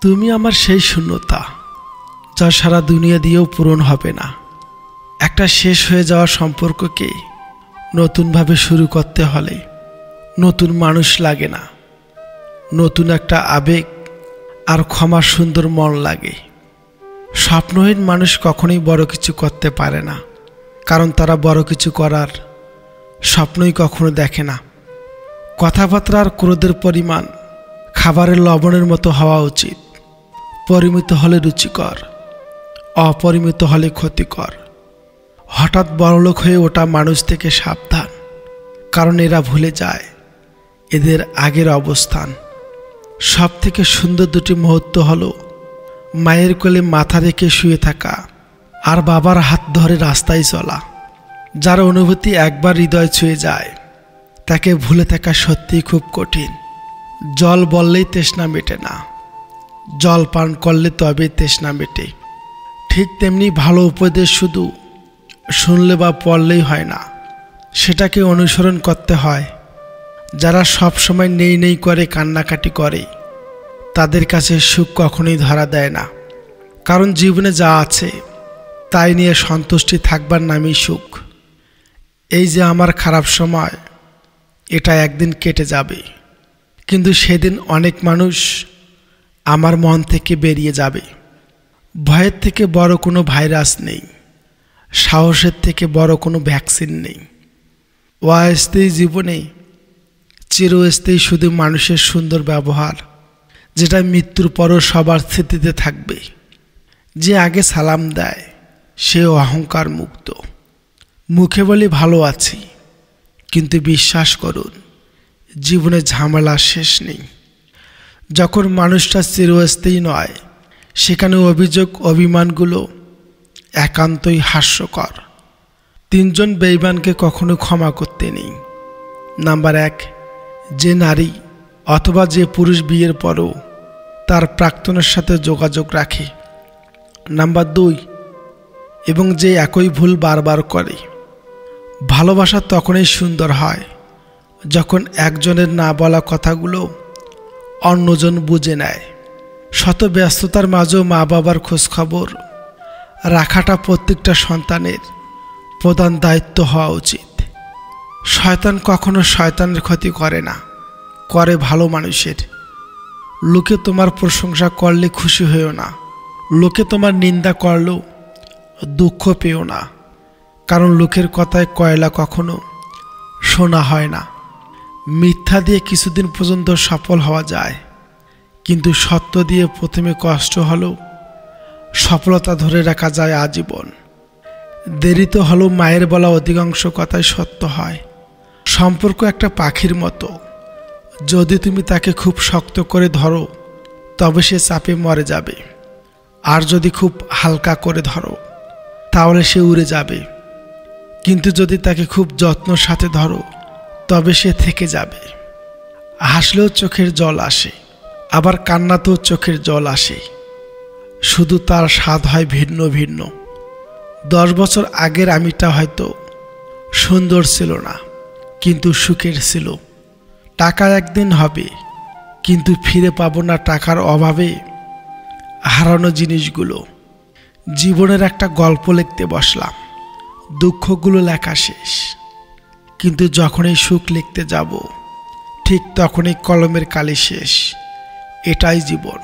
তুমি আমার সেই শূন্যতা যা সারা দুনিয়া দিয়েও পূরণ হবে না। একটা শেষ হয়ে যাওয়া সম্পর্ককে নতুনভাবে শুরু করতে হলে নতুন মানুষ লাগে না, নতুন একটা আবেগ আর ক্ষমার সুন্দর মন লাগে। স্বপ্নহীন মানুষ কখনোই বড় কিছু করতে পারে না, কারণ তারা বড় কিছু করার স্বপ্নই কখনো দেখে না। কথাবার্তা আর ক্রোধের পরিমাণ খাবারের লবণের মতো হওয়া উচিত। পরিমিত হলে রুচিকর, অপরিমিত হলে ক্ষতিকর। হঠাৎ বড়লোক হয়ে ওঠা মানুষ থেকে সাবধান, কারণ এরা ভুলে যায় এদের আগের অবস্থান। সব থেকে সুন্দর দুটি মুহূর্ত হলো মায়ের কোলে মাথা রেখে শুয়ে থাকা আর বাবার হাত ধরে রাস্তায় চলা। যার অনুভূতি একবার হৃদয় ছুঁয়ে যায় তাকে ভুলে থাকা সত্যিই খুব কঠিন। জল বললেই তৃষ্ণা মেটে না, জল পান করলে তবেই তৃষ্ণা মেটে। ঠিক তেমনি ভালো উপদেশ শুধু শুনলে বা পড়লেই হয় না, সেটাকে অনুসরণ করতে হয়। যারা সব সময় নেই নেই করে কান্নাকাটি করে তাদের কাছে সুখ কখনোই ধরা দেয় না, কারণ জীবনে যা আছে তাই নিয়ে সন্তুষ্টি থাকবার নামই সুখ। এই যে আমার খারাপ সময়, এটা একদিন কেটে যাবে, কিন্তু সেদিন অনেক মানুষ আমার মন থেকে বেরিয়ে যাবে। ভয়ের থেকে বড় কোনো ভাইরাস নেই, সাহসের থেকে বড় কোনো ভ্যাকসিন নেই। অস্থায়ী জীবনে চিরস্থায়ী শুধু মানুষের সুন্দর ব্যবহার, যেটা মৃত্যুর পরও সবার স্মৃতিতে থাকবে। যে আগে সালাম দেয় সে অহংকার মুক্ত। মুখে বলি ভালো আছি, কিন্তু বিশ্বাস করুন জীবনে ঝামেলা শেষ নেই। যখন মানুষটা চিরস্থায়ী নয়, সেখানে অভিযোগ অভিমানগুলো একান্তই হাস্যকর। 3 জন বেঈমানকে কখনো ক্ষমা করতে নেই। নাম্বার 1, যে নারী অথবা যে পুরুষ বিয়ের পরও তার প্রাক্তনের সাথে যোগাযোগ রাখে। নাম্বার 2, এবং যে একই ভুল বারবার করে। ভালোবাসা তখনই সুন্দর হয় যখন একজনের না বলা কথাগুলো অন্যজন বুঝে নেয়। শত ব্যস্ততার মাঝেও মা বাবার খোঁজখবর রাখাটা প্রত্যেকটা সন্তানের প্রধান দায়িত্ব হওয়া উচিত। শয়তান কখনো শয়তানের ক্ষতি করে না, করে ভালো মানুষের। লোকে তোমার প্রশংসা করলে খুশি হয়েও না, লোকে তোমার নিন্দা করলেও দুঃখ পেও না, কারণ লোকের কথায় কয়লা কখনো শোনা হয় না। মিথ্যা দিয়ে কিছুদিন পর্যন্ত সফল হওয়া যায়, কিন্তু সত্য দিয়ে প্রথমে কষ্ট হলেও সফলতা ধরে রাখা যায় আজীবন। দেরিতে হলেও মায়ের বলা অধিকাংশ কথাই সত্য হয়। সম্পর্ক একটা পাখির মতো, যদি তুমি তাকে খুব শক্ত করে ধরো তবে সে চাপে মরে যাবে, আর যদি খুব হালকা করে ধরো তাহলে সে উড়ে যাবে। কিন্তু যদি তাকে খুব যত্নের সাথে ধরো তবে সে থেকে যাবে। হাসলেও চোখের জল আসে, আবার কান্নাতেও চোখের জল আসে, শুধু তার স্বাদ হয় ভিন্ন ভিন্ন। 10 বছর আগের আমিটা হয়তো সুন্দর ছিল না, কিন্তু সুখের ছিল। টাকা একদিন হবে, কিন্তু ফিরে পাবো না টাকার অভাবে হারানো জিনিসগুলো। জীবনের একটা গল্প লিখতে বসলাম, দুঃখগুলো লেখা শেষ, কিন্তু যখনই সুখ লিখতে যাব ঠিক তখনই কলমের কালি শেষ। এটাই জীবন।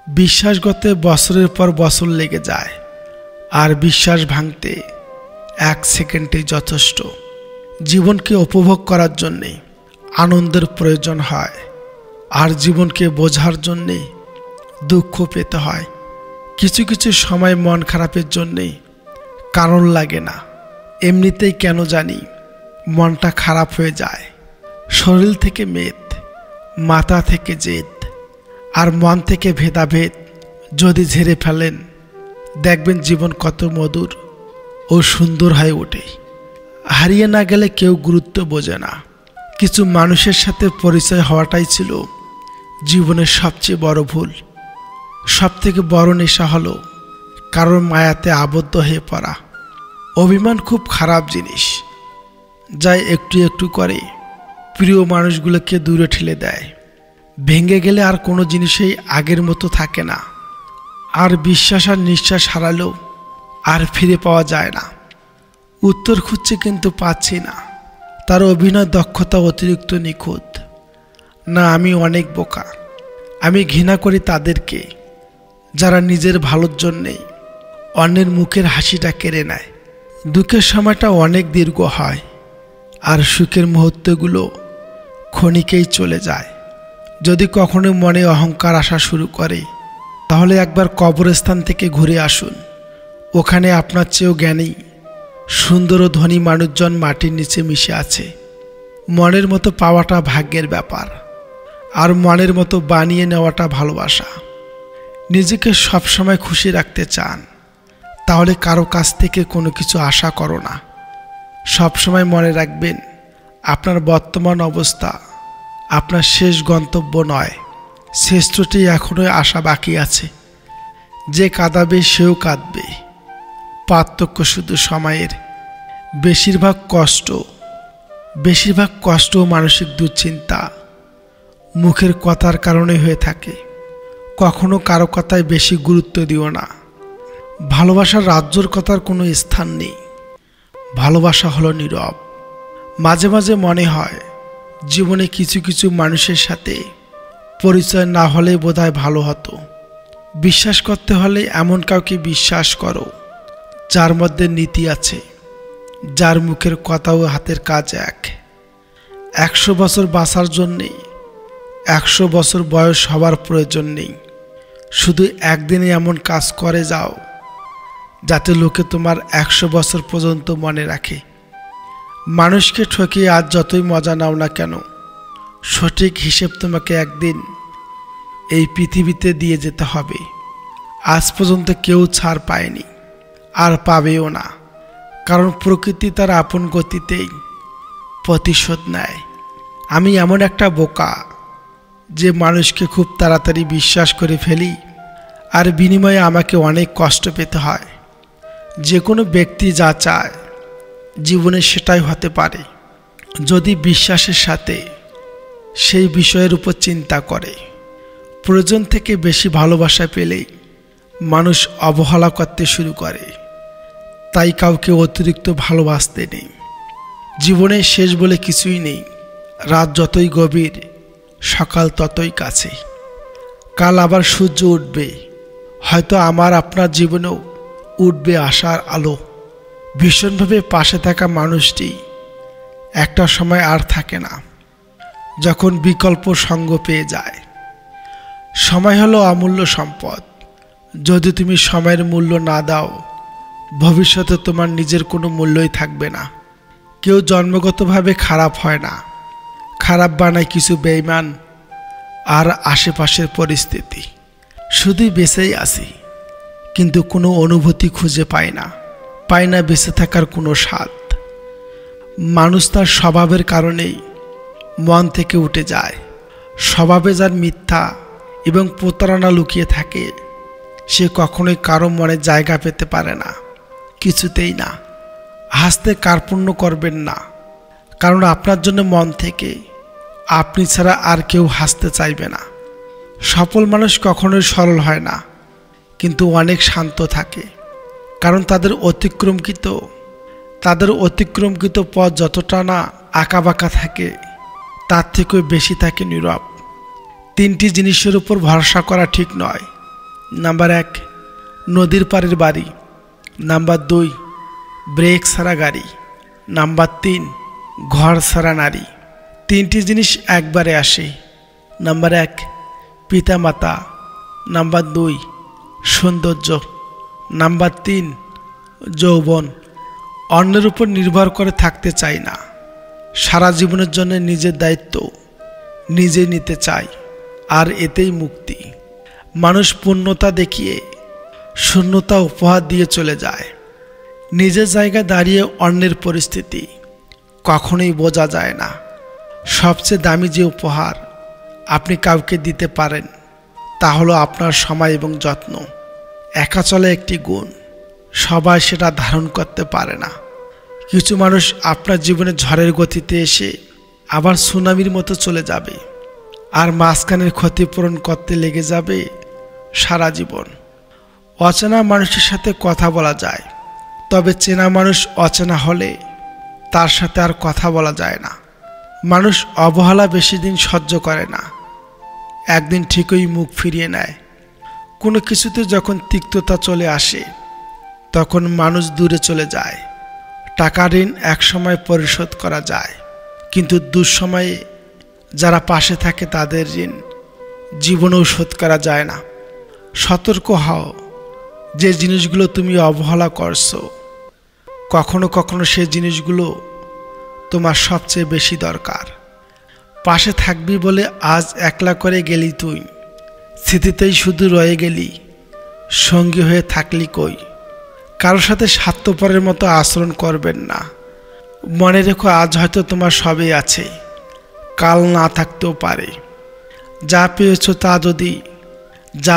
বিশ্বাস গড়তে বছরের পর বছর লেগে যায়, আর বিশ্বাস ভাঙতে 1 সেকেন্ডেই যথেষ্ট। জীবনকে উপভোগ করার জন্যে আনন্দের প্রয়োজন হয়, আর জীবনকে বোঝার জন্যে দুঃখ পেতে হয়। কিছু কিছু সময় মন খারাপের জন্যে কারণ লাগে না, এমনিতেই কেন জানি মনটা খারাপ হয়ে যায়। শরীর থেকে মেদ, মাথা থেকে জেদ, আর মন থেকে ভেদাভেদ যদি ঝেড়ে ফেলেন, দেখবেন জীবন কত মধুর ও সুন্দর হয়ে ওঠে। হারিয়ে না গেলে কেউ গুরুত্ব বোঝে না। কিছু মানুষের সাথে পরিচয় হওয়াটাই ছিল জীবনের সবচেয়ে বড় ভুল। সবথেকে বড় নেশা হলো কারোর মায়াতে আবদ্ধ হয়ে পড়া। অভিমান খুব খারাপ জিনিস, যা একটু একটু করে প্রিয় মানুষগুলোকে দূরে ঠেলে দেয়। ভেঙে গেলে আর কোনো জিনিসই আগের মতো থাকে না। আর বিশ্বাস আর নিঃশ্বাস হারালেও আর ফিরে পাওয়া যায় না। উত্তর খুঁজছি কিন্তু পাচ্ছি না। তার অভিনয় দক্ষতা অতিরিক্ত নিখুঁত। না, আমি অনেক বোকা। আমি ঘৃণা করি তাদেরকে যারা নিজের ভালোর জন্যেই অন্যের মুখের হাসিটা কেড়ে নেয়। দুঃখের সময়টা অনেক দীর্ঘ হয়, আর সুখের মুহূর্তগুলো ক্ষণিকেই চলে যায়। যদি কখনো মনে অহংকার আসা শুরু করে, তাহলে একবার কবরস্থান থেকে ঘুরে আসুন। ওখানে আপনার চেয়েও জ্ঞানী, সুন্দর ও ধনী মানুষজন মাটির নিচে মিশে আছে। মনের মতো পাওয়াটা ভাগ্যের ব্যাপার, আর মনের মতো বানিয়ে নেওয়াটা ভালোবাসা। নিজেকে সবসময় খুশি রাখতে চান, তাহলে কারো কাছ থেকে কোনো কিছু আশা করো না। সবসময় মনে রাখবেন, আপনার বর্তমান অবস্থা আপনার শেষ গন্তব্য নয়। শ্রেষ্ঠটি এখনই আশা বাকি আছে। যে কাঁদাবে সেও কাঁদবে, পার্থক্য শুধু সময়ের। বেশিরভাগ কষ্ট ও মানসিক দুশ্চিন্তা মুখের কথার কারণে হয়ে থাকে। কখনো কারো কথায় বেশি গুরুত্ব দিও না। ভালোবাসার রাজ্যর কথার কোনো স্থান নেই। ভালোবাসা হলো নীরব। মাঝে মাঝে মনে হয় জীবনে কিছু কিছু মানুষের সাথে পরিচয় না হলে বোধহয় ভালো হতো। বিশ্বাস করতে হলে এমন কাউকে বিশ্বাস করো যার মধ্যে নীতি আছে, যার মুখের কথা ও হাতের কাজ এক। 100 বছর বাঁচার জন্যেই 100 বছর বয়স হবার প্রয়োজন নেই। শুধু একদিনে এমন কাজ করে যাও যাতে লোকে তোমার 100 বছর পর্যন্ত মনে রাখে। মানুষকে ঠকিয়ে আজ যতই মজা নাও না কেন, সঠিক হিসেব তোমাকে একদিন এই পৃথিবীতে দিয়ে যেতে হবে। আজ পর্যন্ত কেউ ছাড় পায়নি, আর পাবেও না, কারণ প্রকৃতি তার আপন গতিতেই প্রতিশোধ নেয়। আমি এমন একটা বোকা যে মানুষকে খুব তাড়াতাড়ি বিশ্বাস করে ফেলি, আর বিনিময়ে আমাকে অনেক কষ্ট পেতে হয়। যে কোনো ব্যক্তি যা চায় জীবনে সেটাই হতে পারে, যদি বিশ্বাসের সাথে সেই বিষয়ের উপর চিন্তা করে। প্রয়োজন থেকে বেশি ভালোবাসা পেলেই মানুষ অবহেলা করতে শুরু করে। তাই কাউকে অতিরিক্ত ভালোবাসতে নেই। জীবনে শেষ বলে কিছুই নেই। রাত যতই গভীর, সকাল ততই কাছে। কাল আবার সূর্য উঠবে, হয়তো আমার আপনার জীবনেও উঠবে আশার আলো। ভীষণভাবে পাশে থাকা মানুষটি একটা সময় আর থাকে না, যখন বিকল্প সঙ্গ পেয়ে যায়। সময় হলো অমূল্য সম্পদ। যদি তুমি সময়ের মূল্য না দাও, ভবিষ্যতে তোমার নিজের কোনো মূল্যই থাকবে না। কেউ জন্মগতভাবে খারাপ হয় না, খারাপ বানায় কিছু বেঈমান আর আশেপাশের পরিস্থিতি। শুধুই বেঁচেই আছি, কিন্তু কোনো অনুভূতি খুঁজে পায় না বেঁচে থাকার কোনো স্বাদ। মানুষ তার স্বভাবের কারণেই মন থেকে উঠে যায়। স্বভাবে যার মিথ্যা এবং প্রতারণা লুকিয়ে থাকে, সে কখনোই কারো মনে জায়গা পেতে পারে না, কিছুতেই না। হাসতে কার্পণ্য করবেন না, কারণ আপনার জন্য মন থেকে আপনি ছাড়া আর কেউ হাসতে চাইবে না। সফল মানুষ কখনোই সরল হয় না, কিন্তু অনেক শান্ত থাকে, কারণ তাদের অতিক্রমকৃত পথ যতটা না আঁকাবাঁকা থাকে, তার থেকেও বেশি থাকে নীরব। 3টি জিনিসের উপর ভরসা করা ঠিক নয়। নাম্বার 1, নদীর পাড়ের বাড়ি। নাম্বার 2, ব্রেক ছাড়া গাড়ি। নাম্বার 3, ঘর ছাড়া নারী। 3টি জিনিস একবারে আসে। নাম্বার 1, পিতামাতা। নাম্বার 2, সৌন্দর্য। নাম্বার 3, যৌবন। অন্যের উপর নির্ভর করে থাকতে চাই না। সারা জীবনের জন্য নিজের দায়িত্ব নিজে নিতে চাই, আর এতেই মুক্তি। মানুষ পূর্ণতা দেখিয়ে শূন্যতা উপহার দিয়ে চলে যায়। নিজের জায়গায় দাঁড়িয়ে অন্যের পরিস্থিতি কখনোই বোঝা যায় না। সবচেয়ে দামি যে উপহার আপনি কাউকে দিতে পারেন, তা হলো আপনার সময় এবং যত্ন। একা চলে একটি গুণ, সবাই সেটা ধারণ করতে পারে না। কিছু মানুষ আপনার জীবনে ঝড়ের গতিতে এসে আবার সুনামির মতো চলে যাবে, আর মাঝখানের ক্ষতিপূরণ করতে লেগে যাবে সারা জীবন। অচেনা মানুষের সাথে কথা বলা যায়, তবে চেনা মানুষ অচেনা হলে তার সাথে আর কথা বলা যায় না। মানুষ অবহেলা বেশি দিন সহ্য করে না, একদিন ঠিকই মুখ ফিরিয়ে নেয়। কোনো কিছুতে যখন তিক্ততা চলে আসে তখন মানুষ দূরে চলে যায়। টাকা ঋণ একসময় পরিশোধ করা যায়, কিন্তু দুঃসময়ে যারা পাশে থাকে তাদের ঋণ জীবনেও শোধ করা যায় না। সতর্ক হও, যে জিনিসগুলো তুমি অবহেলা করছো কখনো কখনো সেই জিনিসগুলো তোমার সবচেয়ে বেশি দরকার। পাশে থাকবি বলে আজ একলা করে গেলি তুই, স্মৃতিতেই শুধু রয়ে গেলি, সঙ্গী হয়ে থাকলি কই। কারোর সাথে স্বার্থপরের মতো আচরণ করবেন না। মনে রেখো, আজ হয়তো তোমার সবই আছে, কাল না থাকতেও পারে। যা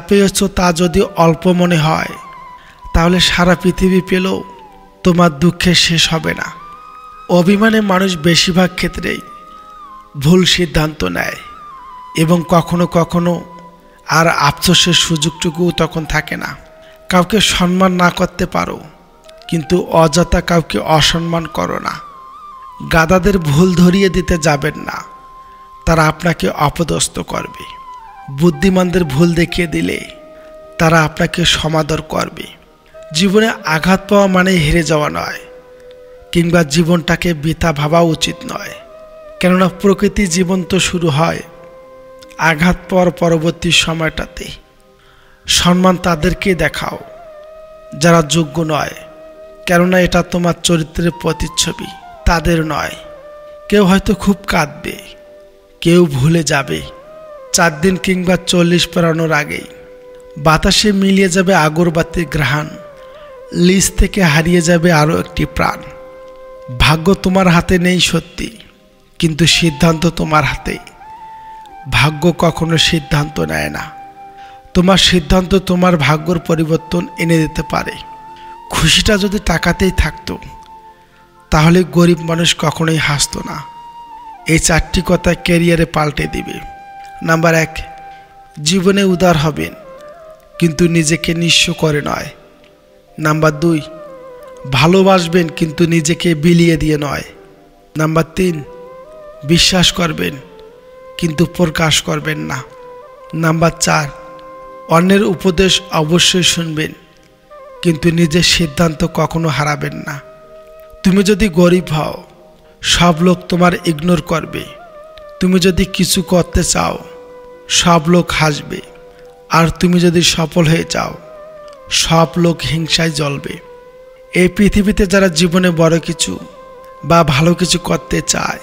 পেয়েছো তা যদি অল্প মনে হয়, তাহলে সারা পৃথিবী পেলেও তোমার দুঃখের শেষ হবে না। অভিমানে মানুষ বেশিরভাগ ক্ষেত্রেই ভুল সিদ্ধান্ত নেয়, এবং কখনো কখনো আর আফসোসের সুযোগটুকুও তখন থাকে না। কাউকে সম্মান না করতে পারো, কিন্তু অযথা কাউকে অসম্মান করো না। গাধাদের ভুল ধরিয়ে দিতে যাবেন না, তারা আপনাকে অপদস্থ করবে। বুদ্ধিমানদের ভুল দেখিয়ে দিলে তারা আপনাকে সমাদর করবে। জীবনে আঘাত পাওয়া মানে হেরে যাওয়া নয়, কিংবা জীবনটাকে বৃথা ভাবা উচিত নয়। কেননা প্রকৃতি জীবন তো শুরু হয় আঘাত পাওয়ার পরবর্তী সময়টাতে। সম্মান তাদেরকে দেখাও যারা যোগ্য নয়, কেননা এটা তোমার চরিত্রের প্রতিচ্ছবি, তাদের নয়। কেউ হয়তো খুব কাঁদবে, কেউ ভুলে যাবে। 4 দিন কিংবা 40 পেরানোর আগেই বাতাসে মিলিয়ে যাবে আগরবাতির ঘ্রাণ, লিজ থেকে হারিয়ে যাবে আরও একটি প্রাণ। ভাগ্য তোমার হাতে নেই সত্যি, কিন্তু সিদ্ধান্ত তোমার হাতে। ভাগ্য কখনো সিদ্ধান্ত নেয় না, তোমার সিদ্ধান্ত তোমার ভাগ্যর পরিবর্তন এনে দিতে পারে। খুশিটা যদি টাকাতেই থাকতো, তাহলে গরিব মানুষ কখনোই হাসতো না। এই 4টি কথা ক্যারিয়ারে পাল্টে দিবে। নাম্বার 1, জীবনে উদার হবেন, কিন্তু নিজেকে নিঃস্ব করে নয়। নাম্বার 2, ভালোবাসবেন কিন্তু নিজেকে বিলিয়ে দিয়ে নয়। নাম্বার 3, বিশ্বাস করবেন কিন্তু প্রকাশ করবেন না। নাম্বার 4, অন্যের উপদেশ অবশ্যই শুনবেন, কিন্তু নিজের সিদ্ধান্ত কখনো হারাবেন না। তুমি যদি গরিব হও, সব লোক তোমার ইগনোর করবে। তুমি যদি কিছু করতে চাও, সব লোক হাসবে। আর তুমি যদি সফল হয়ে যাও, সব লোক হিংসায় জ্বলবে। এই পৃথিবীতে যারা জীবনে বড় কিছু বা ভালো কিছু করতে চায়,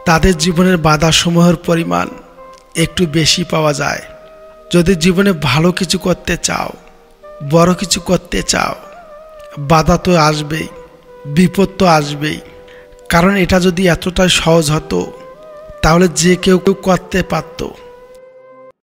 তাদের জীবনের বাধাসমূহের পরিমাণ একটু বেশি পাওয়া যায়। যদি জীবনে ভালো কিছু করতে চাও, বড় কিছু করতে চাও, বাধা তো আসবেই, বিপদ তো আসবেই। কারণ এটা যদি এতটাই সহজ হতো, তাহলে যে কেউ করতে পারত।